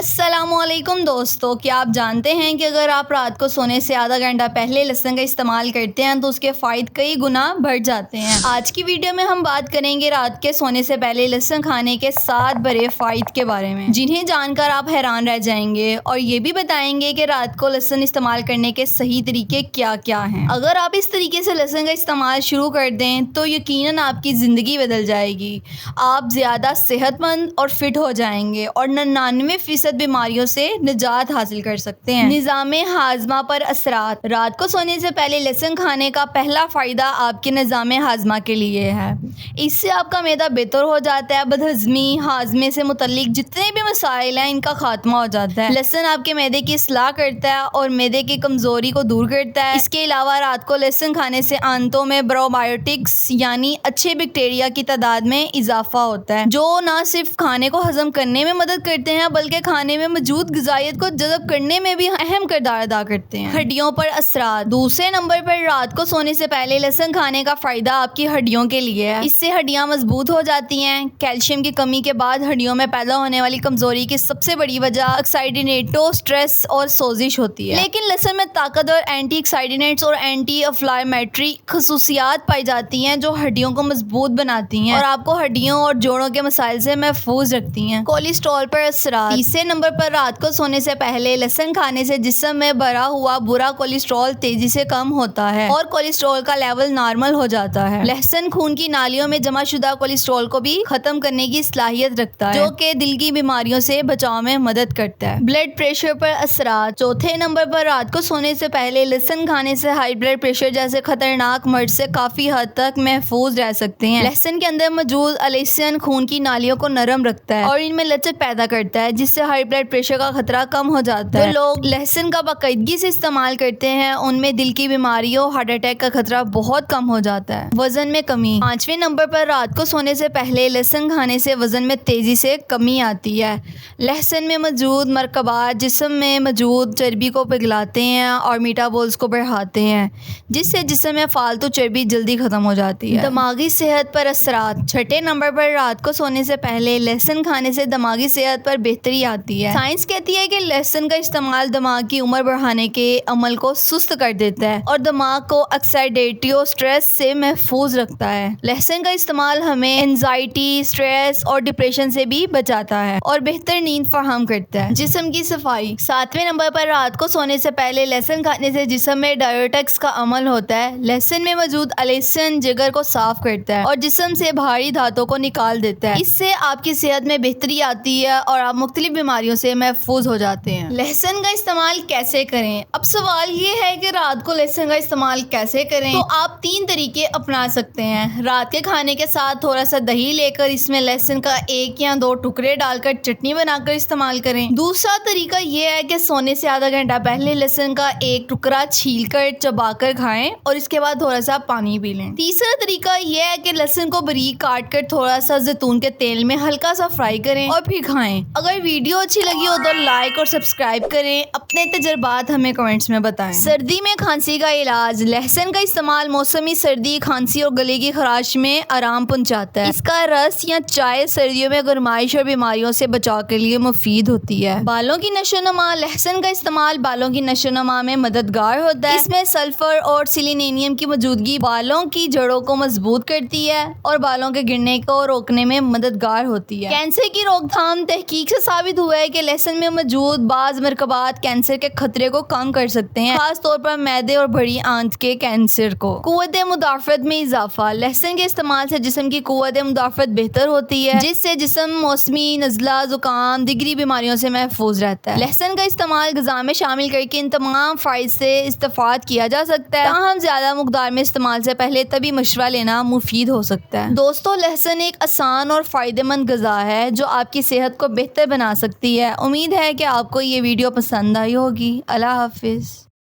السلام علیکم دوستو، کیا آپ جانتے ہیں کہ اگر آپ رات کو سونے سے آدھا گھنٹہ پہلے لہسن کا استعمال کرتے ہیں تو اس کے فوائد کئی گنا بڑھ جاتے ہیں۔ آج کی ویڈیو میں ہم بات کریں گے رات کے سونے سے پہلے لہسن کھانے کے 7 بڑے فوائد کے بارے میں، جنہیں جان کر آپ حیران رہ جائیں گے، اور یہ بھی بتائیں گے کہ رات کو لہسن استعمال کرنے کے صحیح طریقے کیا کیا ہیں۔ اگر آپ اس طریقے سے لہسن کا استعمال شروع کر دیں تو یقیناً آپ کی زندگی بدل جائے گی۔ آپ زیادہ صحت مند اور فٹ ہو جائیں گے اور 99% بیماریوں سے نجات حاصل کر سکتے ہیں۔ نظام ہاضمہ پر اثرات۔ رات کو سونے سے پہلے لہسن کھانے کا پہلا فائدہ آپ کے نظام ہاضمہ کے لیے ہے۔ اس سے آپ کا معدہ بہتر ہو جاتا ہے۔ بدہضمی، ہاضمے سے متعلق جتنے بھی مسائل ہیں ان کا خاتمہ ہو جاتا ہے۔ لہسن آپ کے معدے کی اصلاح کرتا ہے اور معدے کی کمزوری کو دور کرتا ہے۔ اس کے علاوہ رات کو لہسن کھانے سے آنتوں میں پروبایوٹکس یعنی اچھے بیکٹیریا کی تعداد میں اضافہ ہوتا ہے، جو نہ صرف کھانے کو ہضم کرنے میں مدد کرتے ہیں بلکہ کھانے میں موجود غذائیت کو جذب کرنے میں بھی اہم کردار ادا کرتے ہیں۔ ہڈیوں پر اثرات۔ دوسرے نمبر پر رات کو سونے سے پہلے لہسن کھانے کا فائدہ آپ کی ہڈیوں کے لیے ہے۔ اس سے ہڈیاں مضبوط ہو جاتی ہیں۔ کیلشیم کی کمی کے بعد ہڈیوں میں پیدا ہونے والی کمزوری کی سب سے بڑی وجہ آکسیڈیٹو سٹریس اور سوزش ہوتی ہے، لیکن لہسن میں طاقتور اینٹی آکسیڈنٹس اور اینٹی انفلیمیٹری خصوصیات پائی جاتی ہیں جو ہڈیوں کو مضبوط بناتی ہیں اور آپ کو ہڈیوں اور جوڑوں کے مسائل سے محفوظ رکھتی ہیں۔ کولیسٹرول پر اثرات۔ تیسرے نمبر پر رات کو سونے سے پہلے لہسن کھانے سے جسم میں بھرا ہوا برا کولیسٹرول تیزی سے کم ہوتا ہے اور کولیسٹرول کا لیول نارمل ہو جاتا ہے۔ لہسن خون کی نالیوں میں جمع شدہ کولیسٹرول کو بھی ختم کرنے کی صلاحیت رکھتا ہے، جو کہ دل کی بیماریوں سے بچاؤ میں مدد کرتا ہے۔ بلڈ پریشر پر اثرات۔ چوتھے نمبر پر رات کو سونے سے پہلے لہسن کھانے سے ہائی بلڈ پریشر جیسے خطرناک مرض سے کافی حد تک محفوظ رہ سکتے ہیں۔ لہسن کے اندر موجود الائسین خون کی نالیوں کو نرم رکھتا ہے اور ان میں لچک پیدا کرتا ہے، جس سے ہائی بلڈ پریشر کا خطرہ کم ہو جاتا ہے۔ جو لوگ لہسن کا باقاعدگی سے استعمال کرتے ہیں ان میں دل کی بیماریوں، ہارٹ اٹیک کا خطرہ بہت کم ہو جاتا ہے۔ وزن میں کمی۔ پانچویں نمبر پر رات کو سونے سے پہلے لہسن کھانے سے وزن میں تیزی سے کمی آتی ہے۔ لہسن میں موجود مرکبات جسم میں موجود چربی کو پگھلاتے ہیں اور میٹابولز کو بڑھاتے ہیں، جس سے جسم میں فالتو چربی جلدی ختم ہو جاتی ہے۔ دماغی صحت پر اثرات۔ چھٹے نمبر پر رات کو سونے سے پہلے لہسن کھانے سے دماغی صحت پر بہتری آتی ہے۔ سائنس کہتی ہے کہ لہسن کا استعمال دماغ کی عمر بڑھانے کے عمل کو سست کر دیتا ہے اور دماغ کو آکسیڈیٹو سٹریس سے محفوظ رکھتا ہے۔ لہسن کا استعمال ہمیں اینزائٹی، سٹریس اور ڈپریشن سے بھی بچاتا ہے اور بہتر نیند فراہم کرتا ہے۔ جسم کی صفائی۔ ساتویں نمبر پر رات کو سونے سے پہلے لہسن کھانے سے جسم میں ڈائیورٹکس کا عمل ہوتا ہے۔ لہسن میں موجود الائسین جگر کو صاف کرتا ہے اور جسم سے بھاری دھاتوں کو نکال دیتا ہے۔ اس سے آپ کی صحت میں بہتری آتی ہے اور آپ مختلف بیماریوں سے محفوظ ہو جاتے ہیں۔ لہسن کا استعمال کیسے کریں؟ اب سوال یہ ہے کہ رات کو لہسن کا استعمال کیسے کریں؟ تو آپ 3 طریقے اپنا سکتے ہیں۔ رات کے کھانے کے ساتھ تھوڑا سا دہی لے کر اس میں لہسن کا 1 یا 2 ٹکڑے ڈال کر چٹنی بنا کر استعمال کریں۔ دوسرا طریقہ یہ ہے کہ سونے سے آدھا گھنٹہ پہلے لہسن کا 1 ٹکڑا چھیل کر چبا کر کھائیں اور اس کے بعد تھوڑا سا پانی پی لیں۔ تیسرا طریقہ یہ ہے کہ لہسن کو باریک کاٹ کر تھوڑا سا زیتون کے تیل میں ہلکا سا فرائی کریں اور پھر کھائیں۔ اگر ویڈیو اچھی لگی ہو تو لائک اور سبسکرائب کریں۔ اپنے تجربات ہمیں کمنٹس میں بتائیں۔ سردی میں کھانسی کا علاج۔ لہسن کا استعمال موسمی سردی، کھانسی اور گلے کی خراش میں آرام پہنچاتا ہے۔ اس کا رس یا چائے سردیوں میں گرمائش اور بیماریوں سے بچاؤ کے لیے مفید ہوتی ہے۔ بالوں کی نشو و نما۔ لہسن کا استعمال بالوں کی نشو و نما میں مددگار ہوتا ہے۔ اس میں سلفر اور سیلینیم کی موجودگی بالوں کی جڑوں کو مضبوط کرتی ہے اور بالوں کے گرنے کو روکنے میں مددگار ہوتی ہے۔ کینسر کی روک تھام۔ تحقیق سے ثابت ہوا ہے کہ لہسن میں موجود بعض مرکبات کینسر کے خطرے کو کم کر سکتے ہیں، خاص طور پر معدے اور بڑی آنت کے کینسر کو۔ قوت مدافعت میں اضافہ۔ لہسن کے استعمال سے جسم کی قوت مدافعت بہتر ہوتی ہے، جس سے جسم موسمی نزلہ، زکام، دیگری بیماریوں سے محفوظ رہتا ہے۔ لہسن کا استعمال غذا میں شامل کر کے ان تمام فوائد سے استفاد کیا جا سکتا ہے، تاہم زیادہ مقدار میں استعمال سے پہلے طبی مشورہ لینا مفید ہو سکتا ہے۔ دوستو، لہسن ایک آسان اور فائدہ مند غذا ہے جو آپ کی صحت کو بہتر بنا سکتی ہے۔ امید ہے کہ آپ کو یہ ویڈیو پسند آئی ہوگی۔ اللہ حافظ۔